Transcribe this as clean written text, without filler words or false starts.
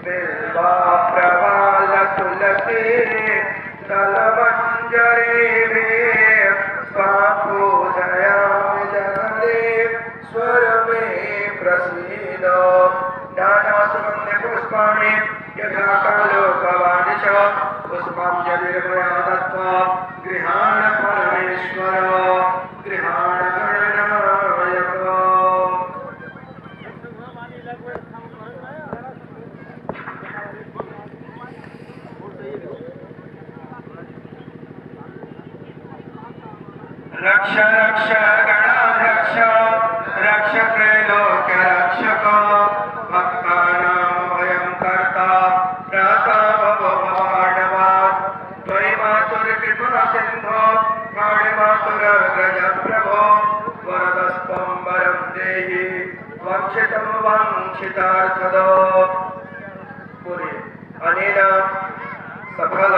बिल्वा प्रवाल तुलसी दलमंजरी में स्वापूजयामि जगदेव स्वर में प्रसीदो नाना सुगंधि पुष्पाणि यथा कालो भवानि च पुष्पाञ्जलिर्मया दत्त्वा गृहाण परमेश्वर गृहाण गणनायक। रक्ष रक्ष गणाध्यक्ष रक्ष त्रैलोक्य रक्षक भक्तानां भयं कर्ता त्राता भव भवार्णवात् त्वयि मातुर्कृपा सिन्धो काळिमातुरग्रज प्रभो वरदस्त्वं वरं देहि वञ्चितं वाञ्छितार्थदो। अनेन सफल